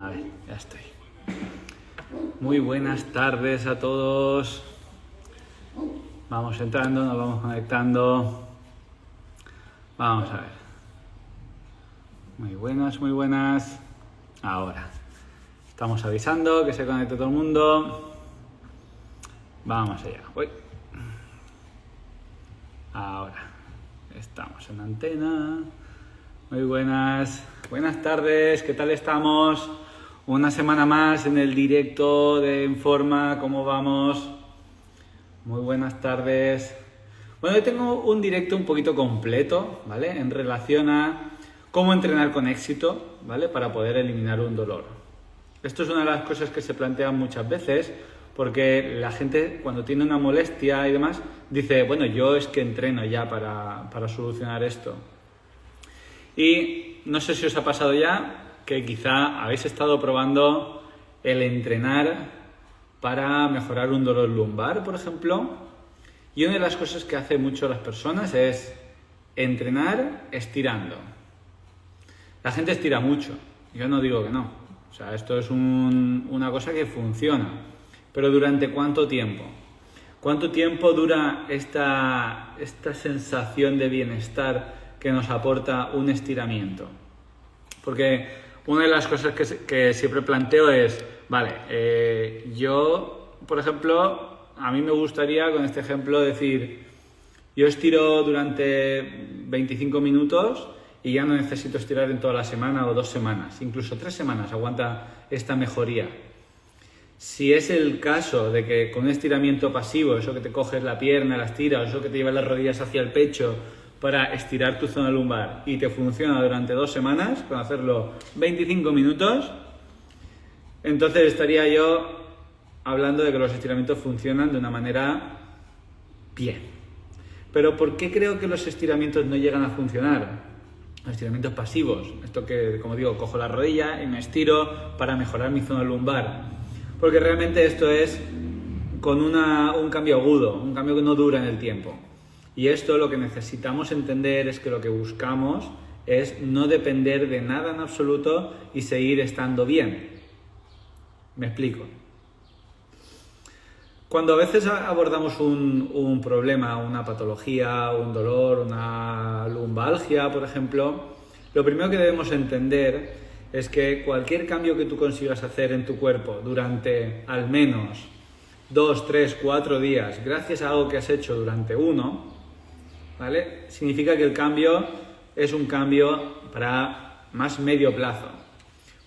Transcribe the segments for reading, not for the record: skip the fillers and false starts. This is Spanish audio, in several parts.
A ver, ya estoy. Muy buenas tardes a todos. Vamos entrando, nos vamos conectando. Vamos a ver. Muy buenas, muy buenas. Ahora. Estamos avisando que se conecte todo el mundo. Vamos allá. Uy. Ahora. Estamos en antena. Muy buenas. Buenas tardes. ¿Qué tal estamos? Una semana más en el directo de Informa. ¿Cómo vamos? Muy buenas tardes. Bueno, hoy tengo un directo un poquito completo, ¿vale? En relación a cómo entrenar con éxito, ¿vale? Para poder eliminar un dolor. Esto es una de las cosas que se plantean muchas veces, porque la gente cuando tiene una molestia y demás, dice, bueno, yo es que entreno ya para solucionar esto. Y no sé si os ha pasado ya que quizá habéis estado probando el entrenar para mejorar un dolor lumbar, por ejemplo. Y una de las cosas que hace mucho las personas es entrenar estirando. La gente estira mucho, yo no digo que no. O sea, esto es una cosa que funciona. Pero ¿durante cuánto tiempo? ¿Cuánto tiempo dura esta sensación de bienestar que nos aporta un estiramiento? Porque una de las cosas que siempre planteo es, vale, yo, por ejemplo, a mí me gustaría con este ejemplo decir, yo estiro durante 25 minutos y ya no necesito estirar en toda la semana o 2 semanas, incluso 3 semanas aguanta esta mejoría. Si es el caso de que con un estiramiento pasivo, eso que te coges la pierna, la estiras, eso que te llevas las rodillas hacia el pecho para estirar tu zona lumbar y te funciona durante 2 semanas, con hacerlo 25 minutos, entonces estaría yo hablando de que los estiramientos funcionan de una manera bien. Pero ¿por qué creo que los estiramientos no llegan a funcionar? Los estiramientos pasivos, esto que, como digo, cojo la rodilla y me estiro para mejorar mi zona lumbar. Porque realmente esto es con un cambio agudo, un cambio que no dura en el tiempo. Y esto lo que necesitamos entender es que lo que buscamos es no depender de nada en absoluto y seguir estando bien. ¿Me explico? Cuando a veces abordamos un problema, una patología, un dolor, una lumbalgia, por ejemplo, lo primero que debemos entender es que cualquier cambio que tú consigas hacer en tu cuerpo durante al menos 2, 3, 4 días, gracias a algo que has hecho durante uno, ¿vale? Significa que el cambio es un cambio para más medio plazo.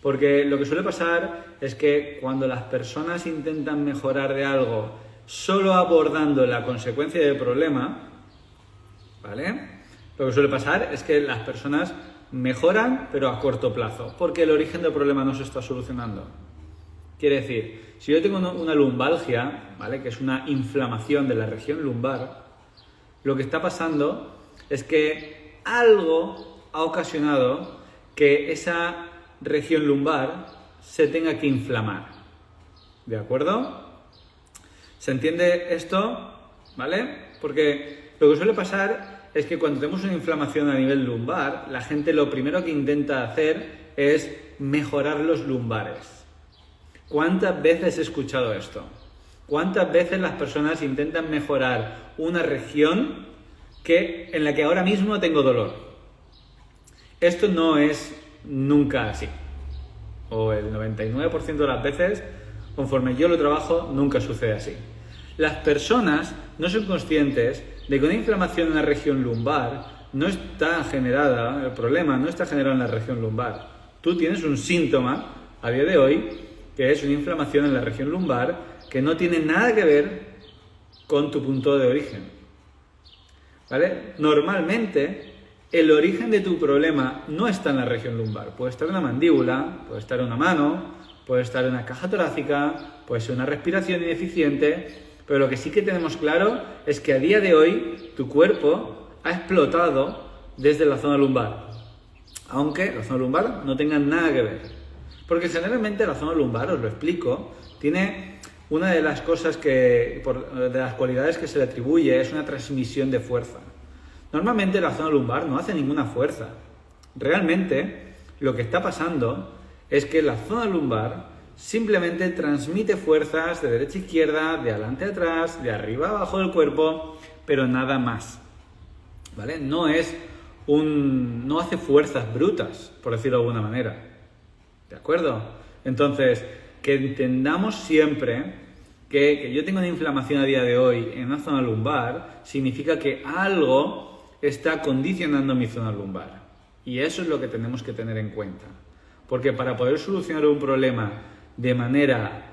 Porque lo que suele pasar es que cuando las personas intentan mejorar de algo solo abordando la consecuencia del problema, ¿vale? Lo que suele pasar es que las personas mejoran, pero a corto plazo, porque el origen del problema no se está solucionando. Quiere decir, si yo tengo una lumbalgia, ¿vale? Que es una inflamación de la región lumbar, lo que está pasando es que algo ha ocasionado que esa región lumbar se tenga que inflamar. ¿De acuerdo? ¿Se entiende esto? ¿Vale? Porque lo que suele pasar es que cuando tenemos una inflamación a nivel lumbar, la gente lo primero que intenta hacer es mejorar los lumbares. ¿Cuántas veces he escuchado esto? ¿Cuántas veces las personas intentan mejorar una región en la que ahora mismo tengo dolor? Esto no es nunca así. O el 99% de las veces, conforme yo lo trabajo, nunca sucede así. Las personas no son conscientes de que una inflamación en la región lumbar no está generada, el problema no está generado en la región lumbar. Tú tienes un síntoma a día de hoy que es una inflamación en la región lumbar que no tiene nada que ver con tu punto de origen. ¿Vale? Normalmente el origen de tu problema no está en la región lumbar. Puede estar en la mandíbula, puede estar en una mano, puede estar en una caja torácica, puede ser una respiración ineficiente, pero lo que sí que tenemos claro es que a día de hoy tu cuerpo ha explotado desde la zona lumbar, aunque la zona lumbar no tenga nada que ver. Porque generalmente la zona lumbar, os lo explico, tiene una de las cosas de las cualidades que se le atribuye es una transmisión de fuerza. Normalmente la zona lumbar no hace ninguna fuerza. Realmente lo que está pasando es que la zona lumbar simplemente transmite fuerzas de derecha a izquierda, de adelante a atrás, de arriba a abajo del cuerpo, pero nada más, ¿vale? No hace fuerzas brutas, por decirlo de alguna manera, ¿de acuerdo? Entonces, que entendamos siempre que yo tengo una inflamación a día de hoy en la zona lumbar, significa que algo está condicionando mi zona lumbar. Y eso es lo que tenemos que tener en cuenta. Porque para poder solucionar un problema de manera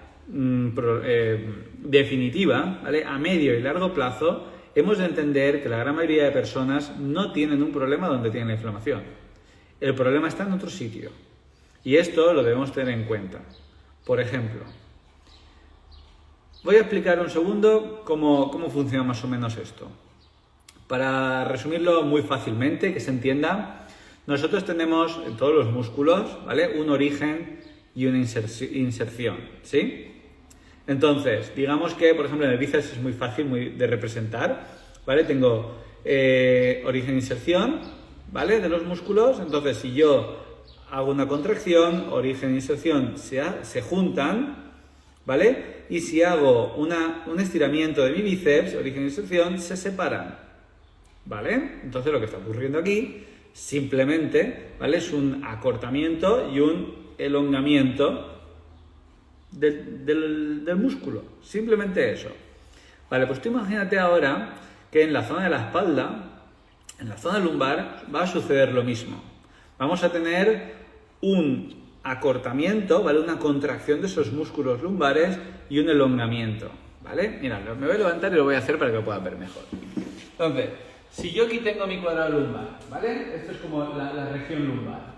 definitiva, ¿vale?, a medio y largo plazo, hemos de entender que la gran mayoría de personas no tienen un problema donde tienen la inflamación. El problema está en otro sitio. Y esto lo debemos tener en cuenta. Por ejemplo, voy a explicar un segundo cómo funciona más o menos esto. Para resumirlo muy fácilmente, que se entienda, nosotros tenemos en todos los músculos, ¿vale?, un origen y una inserción, ¿sí? Entonces, digamos que, por ejemplo, en el bíceps es muy fácil de representar, ¿vale? Tengo origen e inserción, ¿vale?, de los músculos. Entonces, si yo hago una contracción, origen e inserción se juntan, ¿vale? Y si hago un estiramiento de mi bíceps, origen e inserción, se separan, ¿vale? Entonces, lo que está ocurriendo aquí, simplemente, ¿vale?, es un acortamiento y un elongamiento del músculo, simplemente eso. Vale, pues tú imagínate ahora que en la zona de la espalda, en la zona lumbar, va a suceder lo mismo. Vamos a tener un acortamiento, ¿vale?, una contracción de esos músculos lumbares y un elongamiento, ¿vale? Mira, me voy a levantar y lo voy a hacer para que lo puedas ver mejor. Entonces, si yo aquí tengo mi cuadrado lumbar, ¿vale? Esto es como la región lumbar.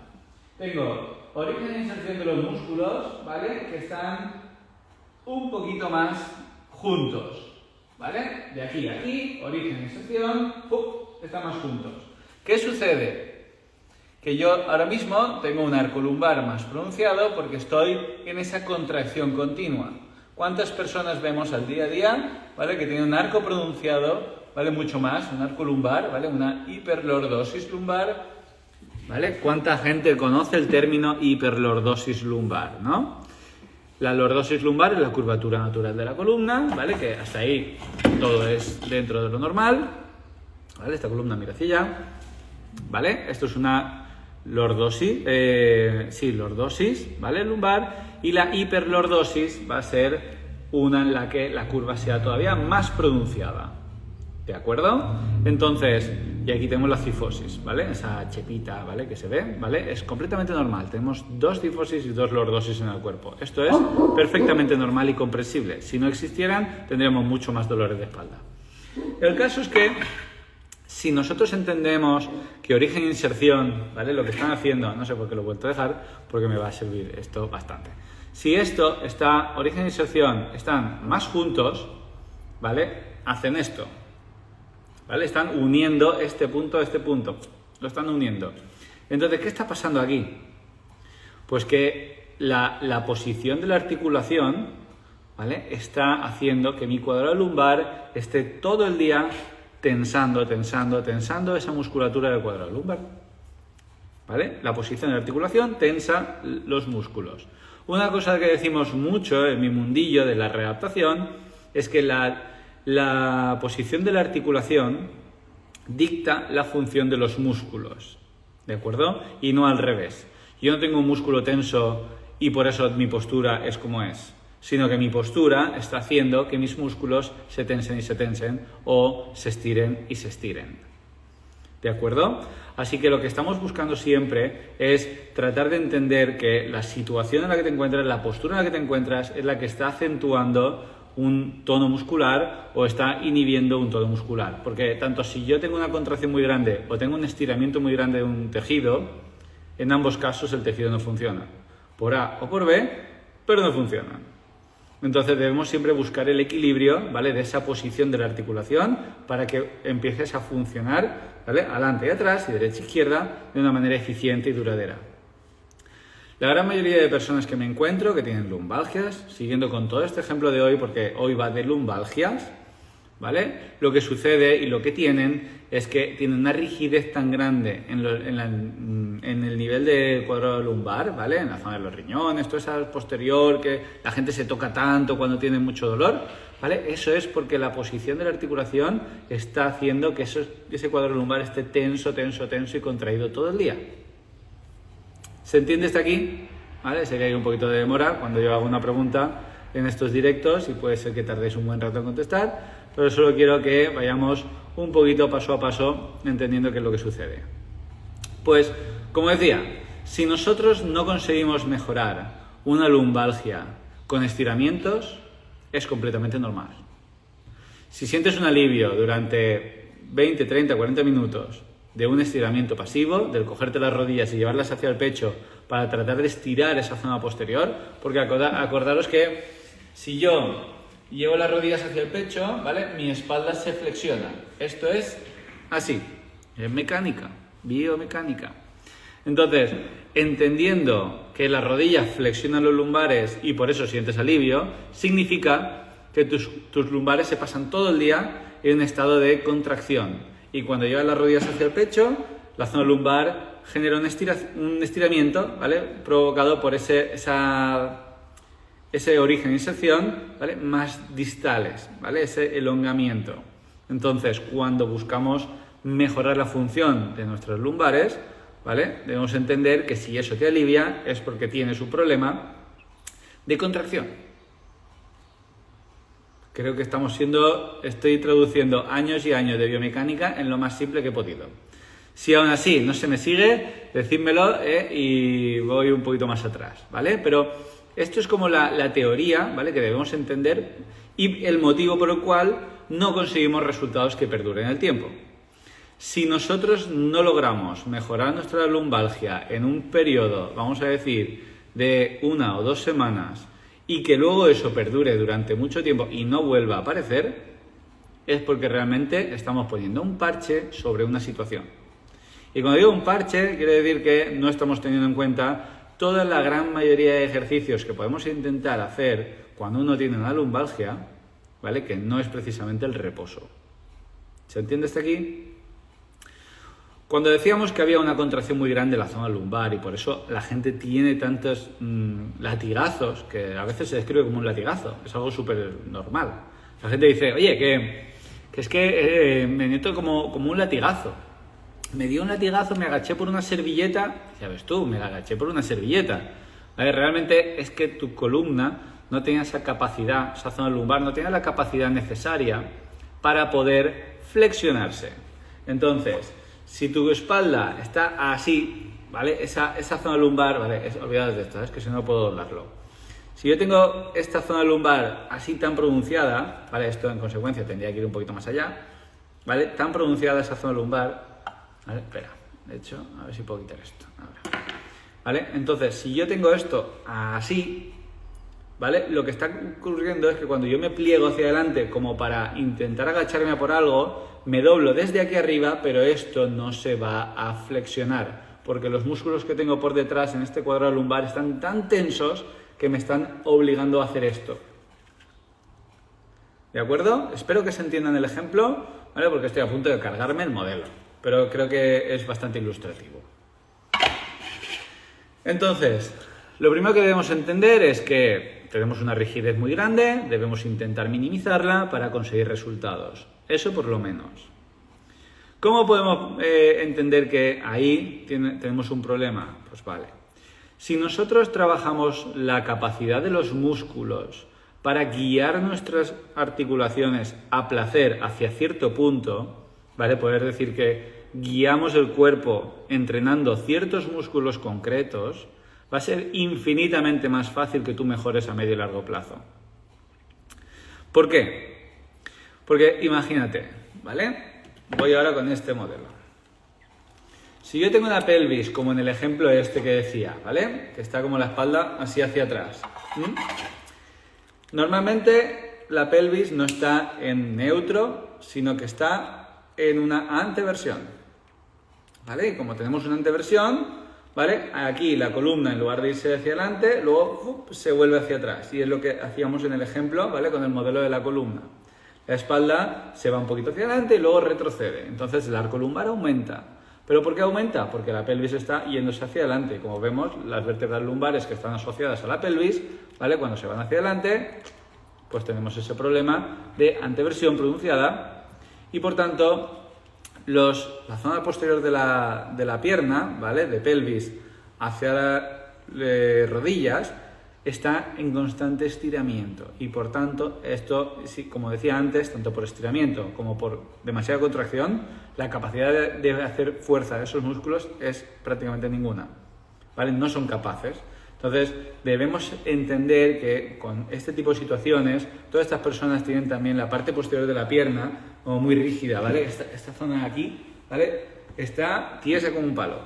Tengo origen e inserción de los músculos, ¿vale?, que están un poquito más juntos, ¿vale? De aquí a aquí, origen e inserción, están más juntos. ¿Qué sucede? Que yo ahora mismo tengo un arco lumbar más pronunciado porque estoy en esa contracción continua. ¿Cuántas personas vemos al día a día, ¿vale?, que tienen un arco pronunciado, ¿vale?, mucho más, un arco lumbar, ¿vale?, una hiperlordosis lumbar, ¿vale? ¿Cuánta gente conoce el término hiperlordosis lumbar, no? La lordosis lumbar es la curvatura natural de la columna, ¿vale?, que hasta ahí todo es dentro de lo normal, ¿vale? Esta columna mira hacia allá, ¿vale? Esto es una lordosis, lordosis, ¿vale?, lumbar, y la hiperlordosis va a ser una en la que la curva sea todavía más pronunciada, ¿de acuerdo? Entonces, y aquí tenemos la cifosis, ¿vale?, esa chepita, ¿vale?, que se ve, ¿vale?, es completamente normal. Tenemos 2 cifosis y 2 lordosis en el cuerpo. Esto es perfectamente normal y comprensible. Si no existieran, tendríamos mucho más dolores de espalda. El caso es que si nosotros entendemos que origen e inserción, ¿vale?, lo que están haciendo, no sé por qué lo he vuelto a dejar, porque me va a servir esto bastante. Si origen e inserción están más juntos, ¿vale?, hacen esto, ¿vale? Están uniendo este punto a este punto, lo están uniendo. Entonces, ¿qué está pasando aquí? Pues que la posición de la articulación, ¿vale?, está haciendo que mi cuadrado lumbar esté todo el día tensando esa musculatura del cuadrado lumbar, ¿vale? La posición de la articulación tensa los músculos. Una cosa que decimos mucho en mi mundillo de la readaptación es que la posición de la articulación dicta la función de los músculos, ¿de acuerdo? Y no al revés. Yo no tengo un músculo tenso y por eso mi postura es como es, sino que mi postura está haciendo que mis músculos se tensen y se tensen o se estiren y se estiren, ¿de acuerdo? Así que lo que estamos buscando siempre es tratar de entender que la situación en la que te encuentras, la postura en la que te encuentras es la que está acentuando un tono muscular o está inhibiendo un tono muscular. Porque tanto si yo tengo una contracción muy grande o tengo un estiramiento muy grande de un tejido, en ambos casos el tejido no funciona. Por A o por B, pero no funciona. Entonces debemos siempre buscar el equilibrio, ¿vale?, de esa posición de la articulación para que empieces a funcionar, ¿vale?, adelante y atrás y derecha e izquierda de una manera eficiente y duradera. La gran mayoría de personas que me encuentro que tienen lumbalgias, siguiendo con todo este ejemplo de hoy, porque hoy va de lumbalgias, ¿vale? Lo que sucede y lo que tienen es que tienen una rigidez tan grande en el nivel del cuadrado lumbar, ¿vale? En la zona de los riñones, toda esa posterior que la gente se toca tanto cuando tiene mucho dolor, ¿vale? Eso es porque la posición de la articulación está haciendo que ese cuadrado lumbar esté tenso y contraído todo el día. ¿Se entiende hasta aquí? ¿Vale? Sé que hay un poquito de demora cuando yo hago una pregunta en estos directos y puede ser que tardéis un buen rato en contestar, pero solo quiero que vayamos un poquito paso a paso entendiendo qué es lo que sucede. Pues, como decía, si nosotros no conseguimos mejorar una lumbalgia con estiramientos, es completamente normal. Si sientes un alivio durante 20, 30, 40 minutos de un estiramiento pasivo, del cogerte las rodillas y llevarlas hacia el pecho para tratar de estirar esa zona posterior, porque acordaros que si yo llevo las rodillas hacia el pecho, ¿vale? Mi espalda se flexiona. Esto es así, es mecánica, biomecánica. Entonces, entendiendo que las rodillas flexionan los lumbares y por eso sientes alivio, significa que tus lumbares se pasan todo el día en un estado de contracción. Y cuando llevas las rodillas hacia el pecho, la zona lumbar genera un estiramiento, ¿vale? Provocado por ese origen e inserción, ¿vale? Más distales, ¿vale? Ese elongamiento. Entonces, cuando buscamos mejorar la función de nuestras lumbares, ¿vale? Debemos entender que si eso te alivia es porque tienes un problema de contracción. Creo que estoy traduciendo años y años de biomecánica en lo más simple que he podido. Si aún así no se me sigue, decídmelo y voy un poquito más atrás, ¿vale? Pero esto es como la teoría, ¿vale? Que debemos entender y el motivo por el cual no conseguimos resultados que perduren en el tiempo. Si nosotros no logramos mejorar nuestra lumbalgia en un periodo, vamos a decir, de 1 o 2 semanas y que luego eso perdure durante mucho tiempo y no vuelva a aparecer, es porque realmente estamos poniendo un parche sobre una situación. Y cuando digo un parche, quiere decir que no estamos teniendo en cuenta toda la gran mayoría de ejercicios que podemos intentar hacer cuando uno tiene una lumbalgia, ¿vale? Que no es precisamente el reposo. ¿Se entiende hasta aquí? Cuando decíamos que había una contracción muy grande en la zona lumbar y por eso la gente tiene tantos latigazos, que a veces se describe como un latigazo, es algo súper normal. La gente dice, oye, que es que me noto como un latigazo. Me dio un latigazo, me agaché por una servilleta, ya ves tú, me la agaché por una servilleta. A ver, realmente es que tu columna no tenía esa capacidad, esa zona lumbar no tenía la capacidad necesaria para poder flexionarse. Entonces, si tu espalda está así, ¿vale? Esa zona lumbar, ¿vale? Olvidaos de esto, es que si no puedo doblarlo. Si yo tengo esta zona lumbar así tan pronunciada, ¿vale? Esto en consecuencia tendría que ir un poquito más allá, ¿vale? Tan pronunciada esa zona lumbar, ¿vale? Espera, de hecho, a ver si puedo quitar esto. Ahora. ¿Vale? Entonces, si yo tengo esto así, ¿vale? Lo que está ocurriendo es que cuando yo me pliego hacia adelante como para intentar agacharme a por algo, me doblo desde aquí arriba, pero esto no se va a flexionar, porque los músculos que tengo por detrás en este cuadrado lumbar están tan tensos que me están obligando a hacer esto. ¿De acuerdo? Espero que se entienda en el ejemplo, ¿vale? Porque estoy a punto de cargarme el modelo, pero creo que es bastante ilustrativo. Entonces, lo primero que debemos entender es que tenemos una rigidez muy grande, debemos intentar minimizarla para conseguir resultados. Eso por lo menos. ¿Cómo podemos entender que ahí tenemos un problema? Pues vale. Si nosotros trabajamos la capacidad de los músculos para guiar nuestras articulaciones a placer hacia cierto punto, ¿vale? Poder decir que guiamos el cuerpo entrenando ciertos músculos concretos, va a ser infinitamente más fácil que tú mejores a medio y largo plazo. ¿Por qué? Porque imagínate, ¿vale? Voy ahora con este modelo. Si yo tengo una pelvis, como en el ejemplo este que decía, ¿vale? Que está como la espalda así hacia atrás. Normalmente la pelvis no está en neutro, sino que está en una anteversión, ¿vale? Y como tenemos una anteversión, ¿vale? Aquí la columna, en lugar de irse hacia adelante, luego se vuelve hacia atrás. Y es lo que hacíamos en el ejemplo, ¿vale? Con el modelo de la columna. La espalda se va un poquito hacia adelante y luego retrocede. Entonces el arco lumbar aumenta. ¿Pero por qué aumenta? Porque la pelvis está yéndose hacia adelante. Como vemos, las vértebras lumbares que están asociadas a la pelvis, ¿vale? Cuando se van hacia adelante, pues tenemos ese problema de anteversión pronunciada y por tanto la zona posterior de la pierna, ¿vale? De pelvis hacia las rodillas, está en constante estiramiento y por tanto esto, como decía antes, tanto por estiramiento como por demasiada contracción, la capacidad de hacer fuerza de esos músculos es prácticamente ninguna, ¿vale? No son capaces. Entonces debemos entender que con este tipo de situaciones todas estas personas tienen también la parte posterior de la pierna como muy rígida, ¿vale? Esta zona de aquí, ¿vale? Está tiesa como un palo.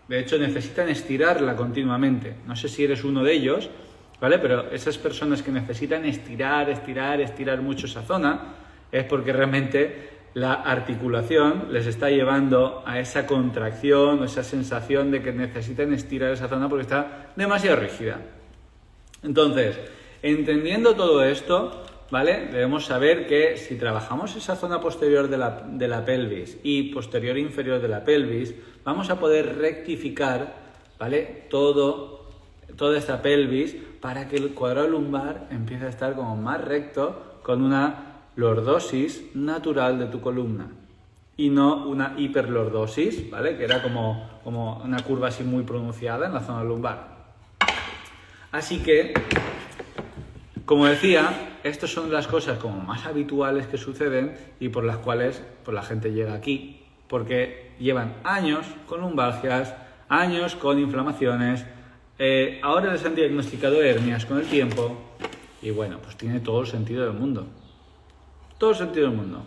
De hecho necesitan estirarla continuamente. No sé si eres uno de ellos, ¿vale? Pero esas personas que necesitan estirar mucho esa zona es porque realmente la articulación les está llevando a esa contracción o esa sensación de que necesitan estirar esa zona porque está demasiado rígida. Entonces, entendiendo todo esto, ¿vale? Debemos saber que si trabajamos esa zona posterior de la pelvis y posterior e inferior de la pelvis, vamos a poder rectificar, ¿vale? Toda esta pelvis para que el cuadrado lumbar empiece a estar como más recto con una lordosis natural de tu columna y no una hiperlordosis, ¿vale? Que era como una curva así muy pronunciada en la zona lumbar. Así que, como decía, estas son las cosas como más habituales que suceden y por las cuales pues, la gente llega aquí, porque llevan años con lumbalgias, años con inflamaciones, ahora les han diagnosticado hernias con el tiempo y bueno, pues tiene todo el sentido del mundo. Todo el sentido del mundo.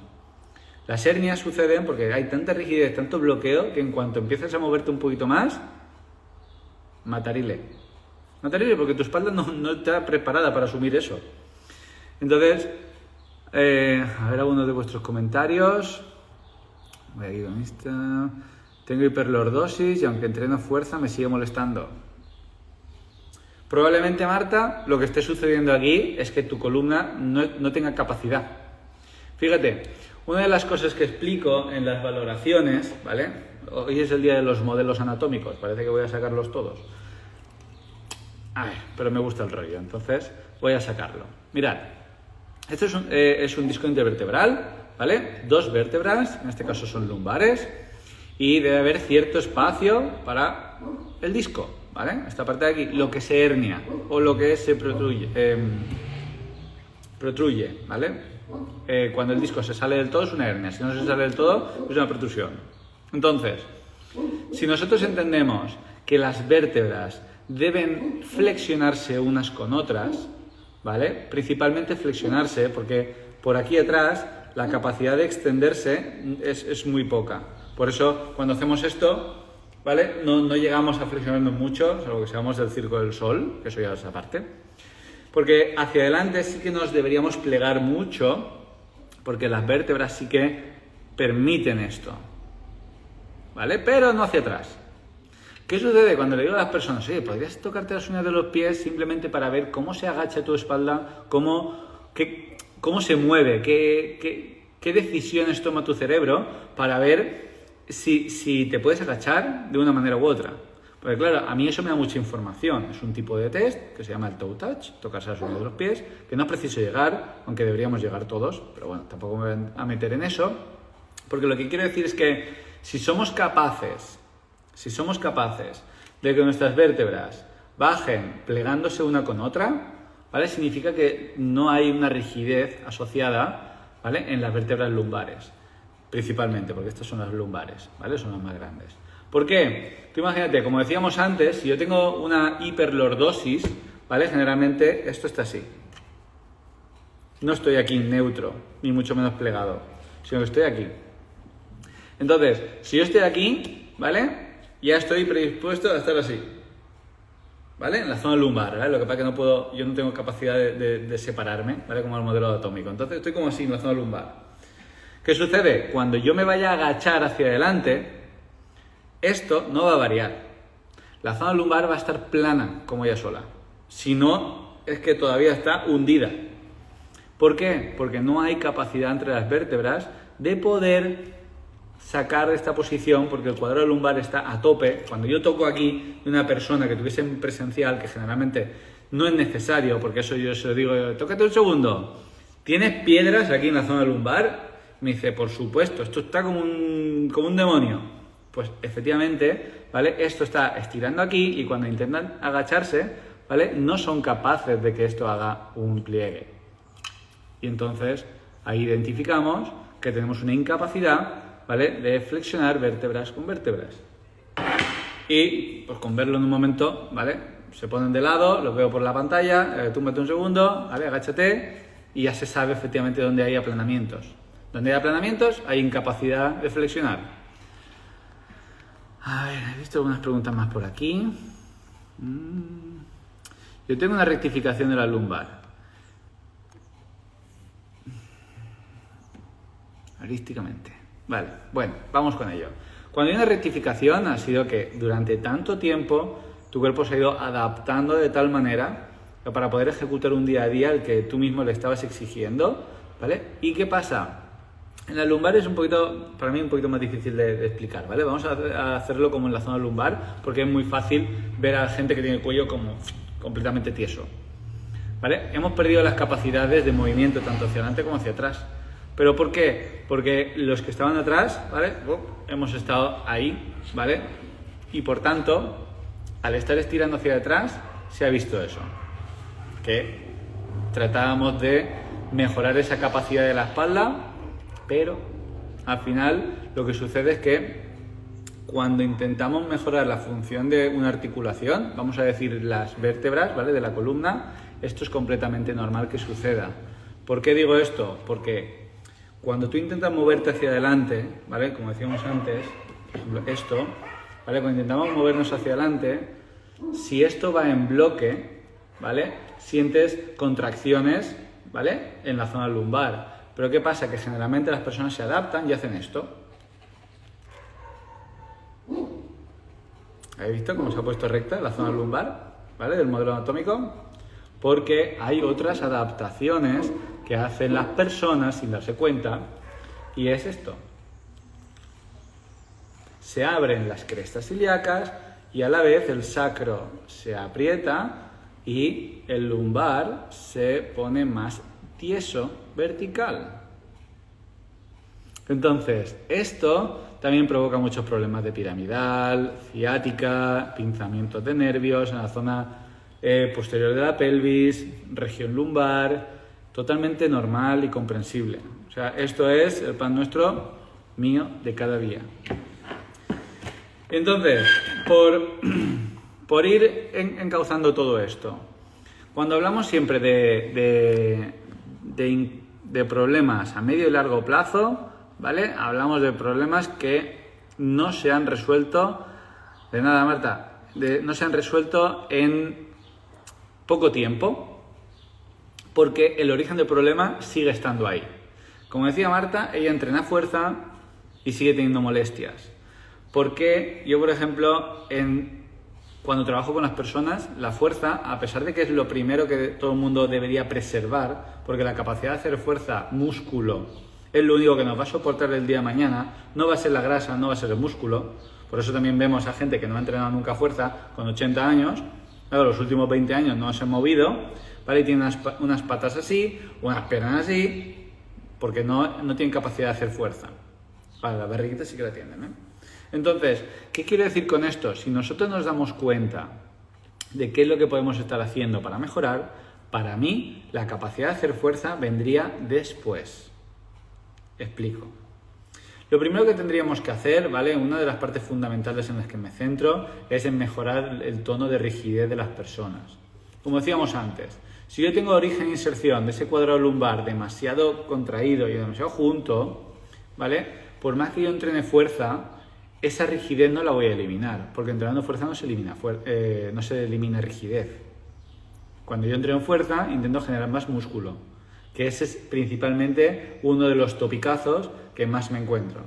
Las hernias suceden porque hay tanta rigidez, tanto bloqueo, que en cuanto empiezas a moverte un poquito más, matarile. Matarile porque tu espalda no está preparada para asumir eso. Entonces, a ver algunos de vuestros comentarios. Voy a ir con esta. Tengo hiperlordosis y aunque entreno fuerza me sigue molestando. Probablemente, Marta, lo que esté sucediendo aquí es que tu columna no tenga capacidad. Fíjate, una de las cosas que explico en las valoraciones, ¿vale? Hoy es el día de los modelos anatómicos, parece que voy a sacarlos todos. A ver, pero me gusta el rollo, entonces voy a sacarlo. Mirad, esto es un disco intervertebral, ¿vale? 2 vértebras, en este caso son lumbares, y debe haber cierto espacio para el disco, ¿vale? Esta parte de aquí, lo que se hernia o lo que se protruye, ¿vale? Cuando el disco se sale del todo es una hernia, si no se sale del todo es una protrusión. Entonces, si nosotros entendemos que las vértebras deben flexionarse unas con otras, ¿vale? Principalmente flexionarse porque por aquí atrás la capacidad de extenderse es muy poca. Por eso cuando hacemos esto, ¿vale? No llegamos a flexionarnos mucho, salvo que seamos del Circo del Sol, que eso ya es aparte. Porque hacia adelante sí que nos deberíamos plegar mucho, porque las vértebras sí que permiten esto, ¿vale? Pero no hacia atrás. ¿Qué sucede cuando le digo a las personas, oye, podrías tocarte las uñas de los pies simplemente para ver cómo se agacha tu espalda, cómo se mueve, qué decisiones toma tu cerebro para ver si te puedes agachar de una manera u otra? Porque claro, a mí eso me da mucha información. Es un tipo de test que se llama el toe touch, tocarse las uñas de los pies, que no es preciso llegar, aunque deberíamos llegar todos, pero bueno, tampoco me voy a meter en eso, porque lo que quiero decir es que si somos capaces de que nuestras vértebras bajen plegándose una con otra, ¿vale? Significa que no hay una rigidez asociada, ¿vale? En las vértebras lumbares, principalmente, porque estas son las lumbares, ¿vale? Son las más grandes. ¿Por qué? Tú imagínate, como decíamos antes, si yo tengo una hiperlordosis, ¿vale? Generalmente esto está así. No estoy aquí neutro, ni mucho menos plegado, sino que estoy aquí. Entonces, si yo estoy aquí, ¿vale? Ya estoy predispuesto a estar así, ¿vale? En la zona lumbar, ¿vale? Lo que pasa es que yo no tengo capacidad de separarme, ¿vale? Como el modelo atómico. Entonces estoy como así en la zona lumbar. ¿Qué sucede? Cuando yo me vaya a agachar hacia adelante, esto no va a variar. La zona lumbar va a estar plana como ella sola. Si no, es que todavía está hundida. ¿Por qué? Porque no hay capacidad entre las vértebras de poder sacar esta posición, porque el cuadrado lumbar está a tope. Cuando yo toco aquí de una persona que tuviese en presencial, que generalmente no es necesario, porque eso yo se lo digo, tócate un segundo, ¿tienes piedras aquí en la zona lumbar? Me dice, por supuesto, esto está como un demonio. Pues efectivamente, ¿vale? Esto está estirando aquí y cuando intentan agacharse, ¿vale? No son capaces de que esto haga un pliegue. Y entonces ahí identificamos que tenemos una incapacidad, ¿vale?, de flexionar vértebras con vértebras. Y pues con verlo en un momento, ¿vale?, se ponen de lado, los veo por la pantalla, túmbate un segundo, ¿vale?, agáchate y ya se sabe efectivamente dónde hay aplanamientos. Donde hay aplanamientos hay incapacidad de flexionar. A ver, he visto algunas preguntas más por aquí. Yo tengo una rectificación de la lumbar. Arísticamente. Vale, bueno, vamos con ello. Cuando hay una rectificación ha sido que durante tanto tiempo tu cuerpo se ha ido adaptando de tal manera que para poder ejecutar un día a día el que tú mismo le estabas exigiendo, ¿vale? ¿Y qué pasa? En la lumbar es un poquito, para mí, un poquito más difícil de explicar, ¿vale? Vamos a hacerlo como en la zona lumbar, porque es muy fácil ver a gente que tiene el cuello como completamente tieso, ¿vale? Hemos perdido las capacidades de movimiento tanto hacia adelante como hacia atrás. ¿Pero por qué? Porque los que estaban atrás, ¿vale?, hemos estado ahí, ¿vale? Y por tanto, al estar estirando hacia atrás, se ha visto eso. Que tratábamos de mejorar esa capacidad de la espalda, pero al final lo que sucede es que cuando intentamos mejorar la función de una articulación, vamos a decir las vértebras, ¿vale?, de la columna, esto es completamente normal que suceda. ¿Por qué digo esto? Porque cuando tú intentas moverte hacia adelante, ¿vale?, como decíamos antes, por ejemplo esto, ¿vale?, cuando intentamos movernos hacia adelante, si esto va en bloque, ¿vale?, sientes contracciones, ¿vale?, en la zona lumbar. Pero ¿qué pasa? Que generalmente las personas se adaptan y hacen esto. ¿Habéis visto cómo se ha puesto recta la zona lumbar, ¿vale?, del modelo anatómico? Porque hay otras adaptaciones que hacen las personas sin darse cuenta, y es esto. Se abren las crestas ilíacas y a la vez el sacro se aprieta y el lumbar se pone más tieso, vertical. Entonces, esto también provoca muchos problemas de piramidal, ciática, pinzamientos de nervios en la zona posterior de la pelvis, región lumbar, totalmente normal y comprensible. O sea, esto es el pan nuestro, mío, de cada día. Entonces, por ir encauzando todo esto, cuando hablamos siempre de problemas a medio y largo plazo, ¿vale?, hablamos de problemas que no se han resuelto, de nada, Marta, no se han resuelto en poco tiempo, porque el origen del problema sigue estando ahí. Como decía Marta, ella entrena fuerza y sigue teniendo molestias. Porque yo, por ejemplo, cuando trabajo con las personas, la fuerza, a pesar de que es lo primero que todo el mundo debería preservar, porque la capacidad de hacer fuerza, músculo, es lo único que nos va a soportar el día de mañana, no va a ser la grasa, no va a ser el músculo. Por eso también vemos a gente que no ha entrenado nunca fuerza con 80 años, claro, los últimos 20 años no se han movido, ¿vale?, y tienen unas patas así, unas piernas así, porque no tienen capacidad de hacer fuerza. Vale, la barriguita sí que la tienen, ¿eh? Entonces, ¿qué quiero decir con esto? Si nosotros nos damos cuenta de qué es lo que podemos estar haciendo para mejorar, para mí la capacidad de hacer fuerza vendría después. Explico. Lo primero que tendríamos que hacer, ¿vale?, una de las partes fundamentales en las que me centro, es en mejorar el tono de rigidez de las personas. Como decíamos antes, si yo tengo origen e inserción de ese cuadrado lumbar demasiado contraído y demasiado junto, ¿vale?, por más que yo entrene fuerza, esa rigidez no la voy a eliminar, porque entrenando fuerza no se elimina rigidez. Cuando yo entreno fuerza, intento generar más músculo, que ese es principalmente uno de los topicazos que más me encuentro.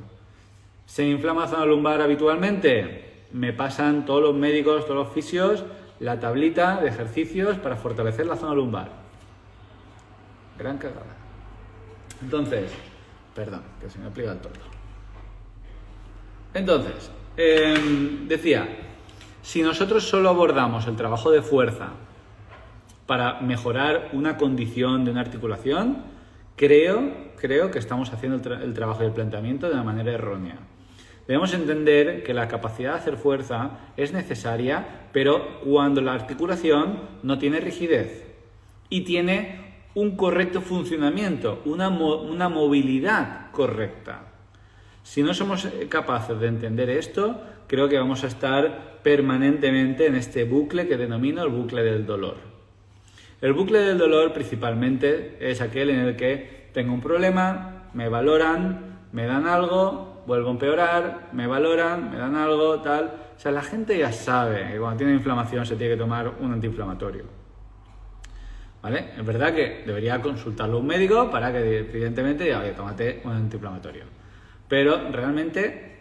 ¿Se me inflama la zona lumbar habitualmente? Me pasan todos los médicos, todos los fisios, la tablita de ejercicios para fortalecer la zona lumbar. Gran cagada. Entonces, perdón, que se me ha plegado el torno. Entonces, decía, si nosotros solo abordamos el trabajo de fuerza para mejorar una condición de una articulación, creo que estamos haciendo el trabajo del planteamiento de una manera errónea. Debemos entender que la capacidad de hacer fuerza es necesaria, pero cuando la articulación no tiene rigidez y tiene un correcto funcionamiento, una movilidad correcta. Si no somos capaces de entender esto, creo que vamos a estar permanentemente en este bucle que denomino el bucle del dolor. El bucle del dolor principalmente es aquel en el que tengo un problema, me valoran, me dan algo, vuelvo a empeorar, me valoran, me dan algo, tal. O sea, la gente ya sabe que cuando tiene inflamación se tiene que tomar un antiinflamatorio. ¿Vale? Es verdad que debería consultarlo a un médico para que, evidentemente, diga, oye, tómate un antiinflamatorio. Pero realmente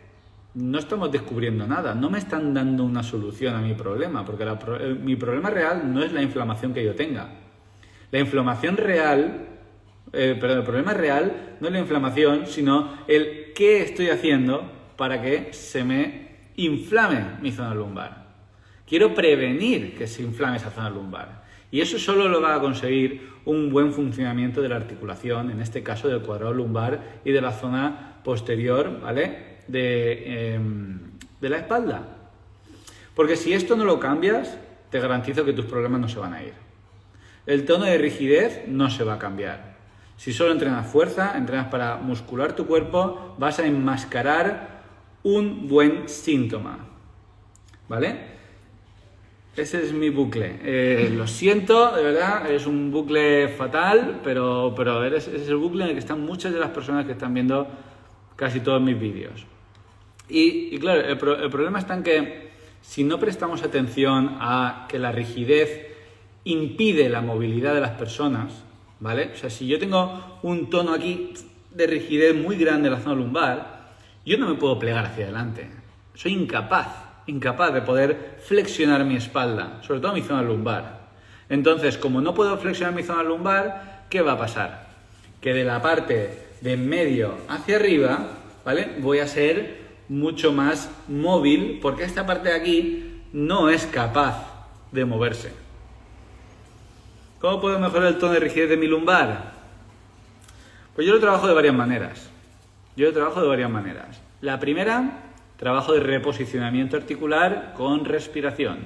no estamos descubriendo nada, no me están dando una solución a mi problema, porque mi problema real no es la inflamación que yo tenga. La inflamación real, el problema real no es la inflamación, sino el qué estoy haciendo para que se me inflame mi zona lumbar. Quiero prevenir que se inflame esa zona lumbar. Y eso solo lo va a conseguir un buen funcionamiento de la articulación, en este caso del cuadrado lumbar y de la zona posterior, ¿vale? De la espalda. Porque si esto no lo cambias, te garantizo que tus problemas no se van a ir. El tono de rigidez no se va a cambiar. Si solo entrenas fuerza, entrenas para muscular tu cuerpo, vas a enmascarar un buen síntoma. ¿Vale? Ese es mi bucle. Lo siento, de verdad, es un bucle fatal, pero es el bucle en el que están muchas de las personas que están viendo casi todos mis vídeos. Y claro, el problema está en que si no prestamos atención a que la rigidez impide la movilidad de las personas, ¿vale? O sea, si yo tengo un tono aquí de rigidez muy grande en la zona lumbar, yo no me puedo plegar hacia adelante. Soy incapaz de poder flexionar mi espalda, sobre todo mi zona lumbar. Entonces, como no puedo flexionar mi zona lumbar, ¿qué va a pasar? Que de la parte de en medio hacia arriba, ¿vale? Voy a ser mucho más móvil, porque esta parte de aquí no es capaz de moverse. ¿Cómo puedo mejorar el tono de rigidez de mi lumbar? Pues yo lo trabajo de varias maneras. La primera, trabajo de reposicionamiento articular con respiración.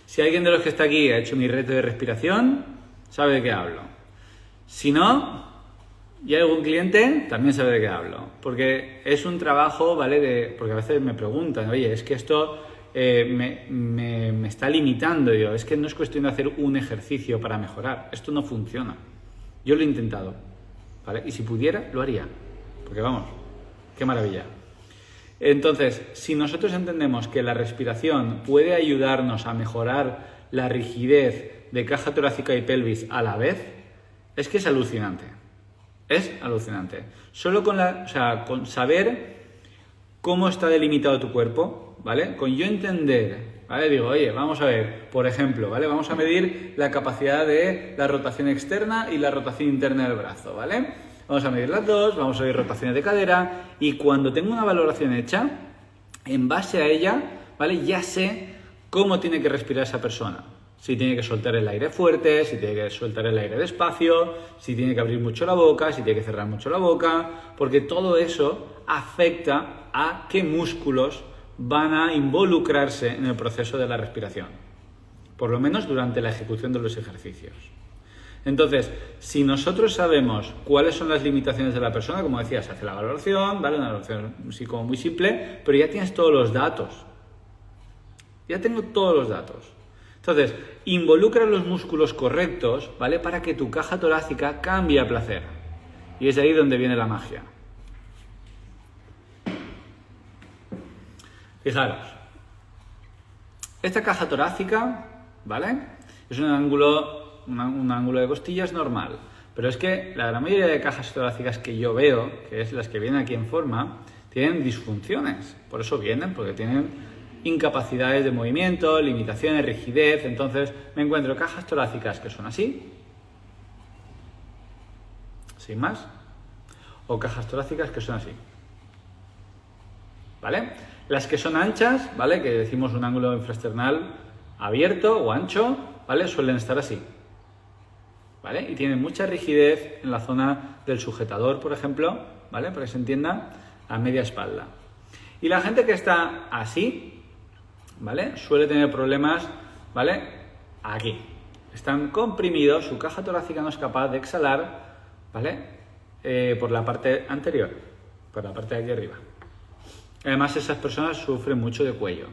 Si alguien de los que está aquí ha hecho mi reto de respiración, sabe de qué hablo. Si no, y hay algún cliente, también sabe de qué hablo. Porque es un trabajo, ¿vale? Porque a veces me preguntan, oye, es que esto me está limitando. Yo, es que no es cuestión de hacer un ejercicio para mejorar. Esto no funciona. Yo lo he intentado, ¿vale? Y si pudiera, lo haría. Porque vamos, qué maravilla. Entonces, si nosotros entendemos que la respiración puede ayudarnos a mejorar la rigidez de caja torácica y pelvis a la vez, es que es alucinante. Es alucinante. Solo con saber cómo está delimitado tu cuerpo, ¿vale? Con yo entender, ¿vale? Digo, oye, vamos a ver, por ejemplo, ¿vale? Vamos a medir la capacidad de la rotación externa y la rotación interna del brazo, ¿vale? Vamos a medir las dos, vamos a ver rotaciones de cadera y cuando tengo una valoración hecha, en base a ella, ¿vale? Ya sé cómo tiene que respirar esa persona. Si tiene que soltar el aire fuerte, si tiene que soltar el aire despacio, si tiene que abrir mucho la boca, si tiene que cerrar mucho la boca, porque todo eso afecta a qué músculos van a involucrarse en el proceso de la respiración, por lo menos durante la ejecución de los ejercicios. Entonces, si nosotros sabemos cuáles son las limitaciones de la persona, como decía, se hace la valoración, ¿vale? Una valoración así como muy simple, pero ya tienes todos los datos. Ya tengo todos los datos. Entonces, involucra los músculos correctos, ¿vale? Para que tu caja torácica cambie a placer. Y es ahí donde viene la magia. Fijaros. Esta caja torácica, ¿vale? Es un ángulo de costillas normal. Pero es que la gran mayoría de cajas torácicas que yo veo, que es las que vienen aquí en forma, tienen disfunciones. Por eso vienen, porque tienen incapacidades de movimiento, limitaciones, rigidez. Entonces me encuentro cajas torácicas que son así sin más. O cajas torácicas que son así. ¿Vale? Las que son anchas, ¿vale? Que decimos un ángulo infraesternal abierto o ancho, ¿vale? Suelen estar así. ¿Vale? Y tienen mucha rigidez en la zona del sujetador, por ejemplo, ¿vale? Para que se entienda, a media espalda. Y la gente que está así, ¿vale? Suele tener problemas, ¿vale? Aquí. Están comprimidos, su caja torácica no es capaz de exhalar, ¿vale? Por la parte anterior, por la parte de aquí arriba. Además, esas personas sufren mucho de cuello,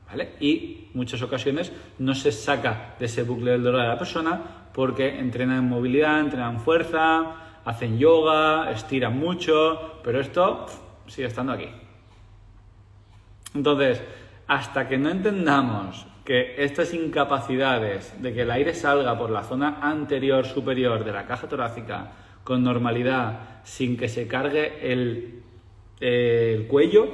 ¿vale? Y muchas ocasiones no se saca de ese bucle del dolor a la persona porque entrenan movilidad, entrenan fuerza, hacen yoga, estiran mucho, pero esto sigue estando aquí. Entonces, hasta que no entendamos que estas incapacidades de que el aire salga por la zona anterior superior de la caja torácica con normalidad, sin que se cargue el cuello,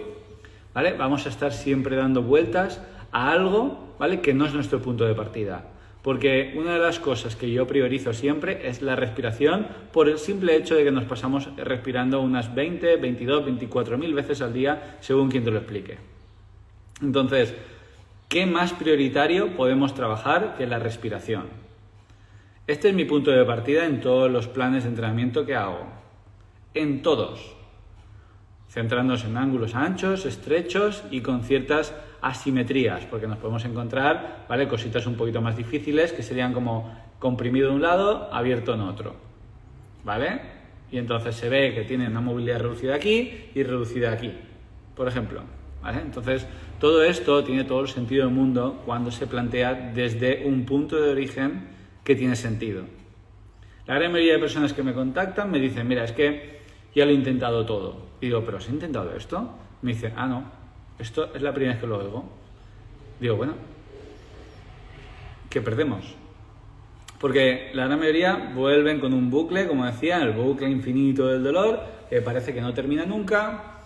¿vale? Vamos a estar siempre dando vueltas a algo, ¿vale? Que no es nuestro punto de partida. Porque una de las cosas que yo priorizo siempre es la respiración por el simple hecho de que nos pasamos respirando unas 20, 22, 24.000 veces al día, según quien te lo explique. Entonces, ¿qué más prioritario podemos trabajar que la respiración? Este es mi punto de partida en todos los planes de entrenamiento que hago. En todos. Centrándonos en ángulos anchos, estrechos y con ciertas asimetrías, porque nos podemos encontrar, ¿vale? Cositas un poquito más difíciles que serían como comprimido de un lado, abierto en otro, ¿vale? Y entonces se ve que tiene una movilidad reducida aquí y reducida aquí, por ejemplo, ¿vale? Entonces todo esto tiene todo el sentido del mundo cuando se plantea desde un punto de origen que tiene sentido. La gran mayoría de personas que me contactan me dicen, mira, es que ya lo he intentado todo. Y digo, ¿pero has intentado esto? Me dice, no, esto es la primera vez que lo oigo. Digo, bueno, ¿qué perdemos? Porque la gran mayoría vuelven con un bucle, como decía, el bucle infinito del dolor, que parece que no termina nunca.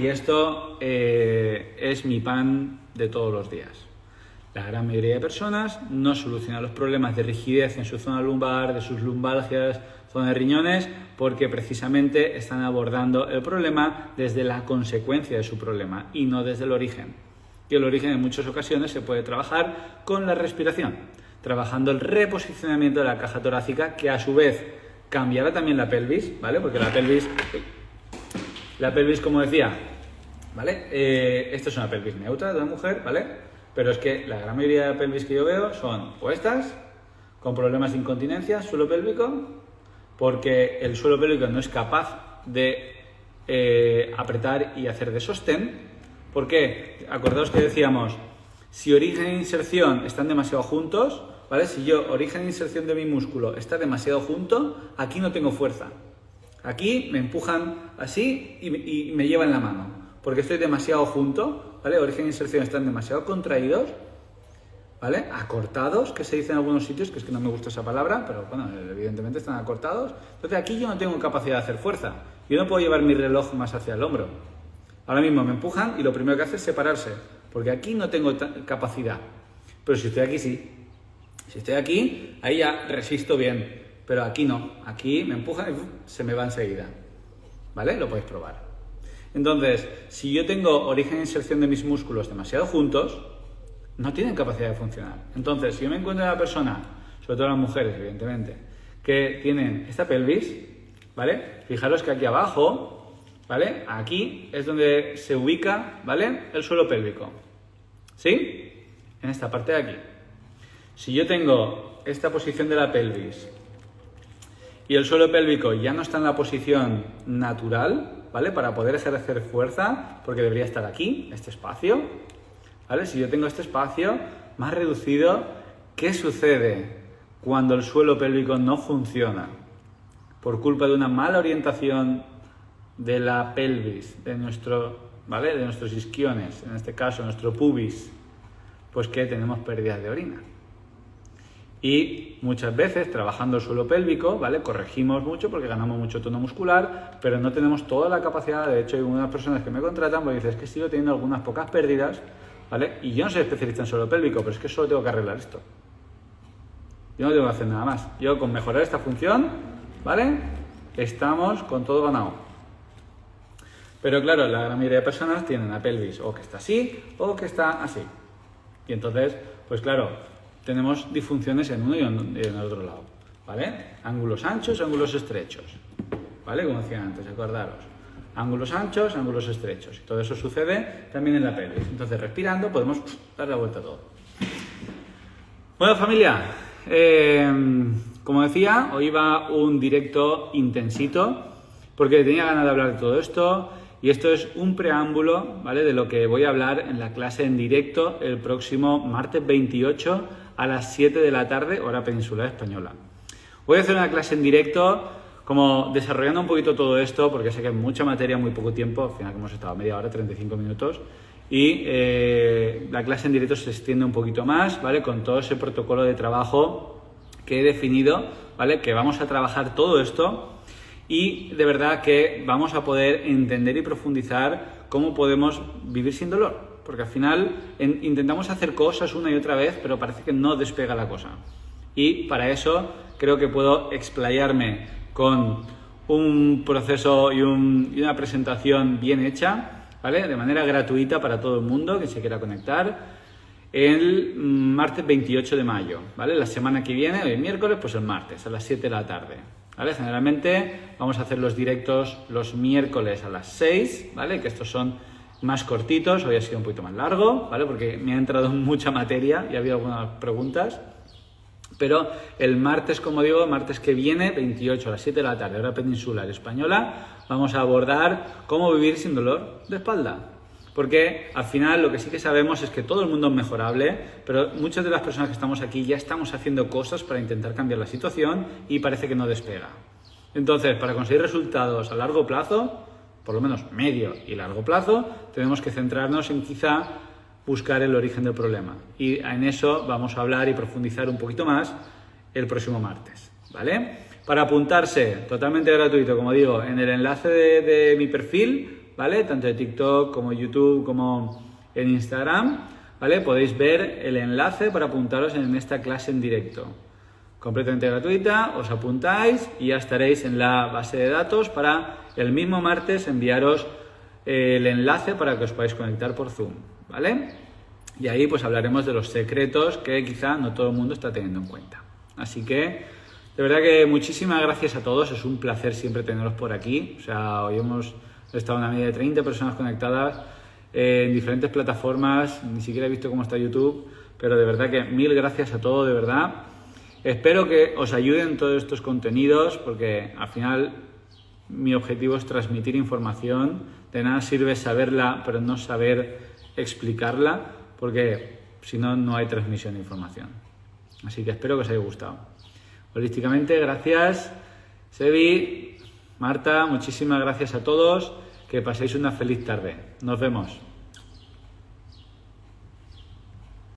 Y esto es mi pan de todos los días. La gran mayoría de personas no solucionan los problemas de rigidez en su zona lumbar, de sus lumbalgias, zona de riñones, porque precisamente están abordando el problema desde la consecuencia de su problema y no desde el origen. Y el origen en muchas ocasiones se puede trabajar con la respiración, trabajando el reposicionamiento de la caja torácica, que a su vez cambiará también la pelvis, ¿vale? Porque la pelvis, como decía, ¿vale? Esto es una pelvis neutra de la mujer, ¿vale? Pero es que la gran mayoría de pelvis que yo veo son o estas, con problemas de incontinencia, suelo pélvico, porque el suelo pélvico no es capaz de apretar y hacer de sostén. ¿Por qué? Acordaos que decíamos, si origen e inserción están demasiado juntos, ¿vale? Si yo, origen e inserción de mi músculo está demasiado junto, aquí no tengo fuerza. Aquí me empujan así y me llevan la mano, porque estoy demasiado junto, ¿vale? Origen e inserción están demasiado contraídos, ¿vale? Acortados, que se dice en algunos sitios, que es que no me gusta esa palabra, pero bueno, evidentemente están acortados. Entonces aquí yo no tengo capacidad de hacer fuerza. Yo no puedo llevar mi reloj más hacia el hombro. Ahora mismo me empujan y lo primero que hace es separarse, porque aquí no tengo capacidad. Pero si estoy aquí, sí. Si estoy aquí, ahí ya resisto bien. Pero aquí no. Aquí me empujan y se me va enseguida. ¿Vale? Lo podéis probar. Entonces, si yo tengo origen e inserción de mis músculos demasiado juntos, no tienen capacidad de funcionar. Entonces, si yo me encuentro una persona, sobre todo las mujeres, evidentemente, que tienen esta pelvis, ¿vale? Fijaros que aquí abajo, ¿vale? Aquí es donde se ubica, ¿vale? El suelo pélvico. ¿Sí? En esta parte de aquí. Si yo tengo esta posición de la pelvis y el suelo pélvico ya no está en la posición natural, ¿vale? Para poder ejercer fuerza, porque debería estar aquí, este espacio, ¿vale? Si yo tengo este espacio más reducido, ¿qué sucede cuando el suelo pélvico no funciona? Por culpa de una mala orientación de la pelvis, de ¿vale? De nuestros isquiones, en este caso nuestro pubis, pues que tenemos pérdidas de orina. Y muchas veces, trabajando el suelo pélvico, ¿vale? Corregimos mucho porque ganamos mucho tono muscular, pero no tenemos toda la capacidad. De hecho, hay algunas personas que me contratan porque dicen, es que sigo teniendo algunas pocas pérdidas, ¿vale? Y yo no soy especialista en suelo pélvico, pero es que solo tengo que arreglar esto. Yo no tengo que hacer nada más. Yo, con mejorar esta función, ¿vale? Estamos con todo ganado. Pero claro, la gran mayoría de personas tienen la pelvis o que está así o que está así. Y entonces, pues claro, tenemos disfunciones en uno y en el otro lado, ¿vale? Ángulos anchos, ángulos estrechos, ¿vale? Como decía antes, acordaros. Ángulos anchos, ángulos estrechos. Y todo eso sucede también en la pelvis. Entonces, respirando, podemos dar la vuelta a todo. Bueno, familia, como decía, hoy va un directo intensito porque tenía ganas de hablar de todo esto. Y esto es un preámbulo, ¿vale?, de lo que voy a hablar en la clase en directo el próximo martes 28 a las 7 de la tarde, hora peninsular española. Voy a hacer una clase en directo, como desarrollando un poquito todo esto, porque sé que es mucha materia, muy poco tiempo, al final que hemos estado media hora, 35 minutos, y la clase en directo se extiende un poquito más, ¿vale?, con todo ese protocolo de trabajo que he definido, ¿vale?, que vamos a trabajar todo esto. Y de verdad que vamos a poder entender y profundizar cómo podemos vivir sin dolor. Porque al final intentamos hacer cosas una y otra vez, pero parece que no despega la cosa. Y para eso creo que puedo explayarme con un proceso y una presentación bien hecha, ¿vale?, de manera gratuita para todo el mundo que se quiera conectar, el martes 28 de mayo, ¿vale? La semana que viene, hoy miércoles, pues el martes a las 7 de la tarde. ¿Vale? Generalmente vamos a hacer los directos los miércoles a las 6, ¿vale? Que estos son más cortitos, hoy ha sido un poquito más largo, ¿vale? Porque me ha entrado mucha materia y ha habido algunas preguntas. Pero el martes, como digo, martes que viene, 28 a las 7 de la tarde, hora peninsular española, vamos a abordar cómo vivir sin dolor de espalda. Porque al final lo que sí que sabemos es que todo el mundo es mejorable, pero muchas de las personas que estamos aquí ya estamos haciendo cosas para intentar cambiar la situación y parece que no despega. Entonces, para conseguir resultados a largo plazo, por lo menos medio y largo plazo, tenemos que centrarnos en quizá buscar el origen del problema. Y en eso vamos a hablar y profundizar un poquito más el próximo martes, ¿vale? Para apuntarse, totalmente gratuito, como digo, en el enlace de mi perfil, ¿vale?, tanto de TikTok como YouTube como en Instagram, ¿vale?, podéis ver el enlace para apuntaros en esta clase en directo. Completamente gratuita, os apuntáis y ya estaréis en la base de datos para el mismo martes enviaros el enlace para que os podáis conectar por Zoom, ¿vale? Y ahí pues hablaremos de los secretos que quizá no todo el mundo está teniendo en cuenta. Así que, de verdad que muchísimas gracias a todos, es un placer siempre teneros por aquí. O sea, hoy hemos estado una media de 30 personas conectadas en diferentes plataformas, ni siquiera he visto cómo está YouTube, pero de verdad que mil gracias a todos, de verdad. Espero que os ayuden todos estos contenidos, porque al final mi objetivo es transmitir información. De nada sirve saberla, pero no saber explicarla, porque si no, no hay transmisión de información. Así que espero que os haya gustado. Holísticamente, gracias. Sebi, Marta, muchísimas gracias a todos. Que paséis una feliz tarde. Nos vemos.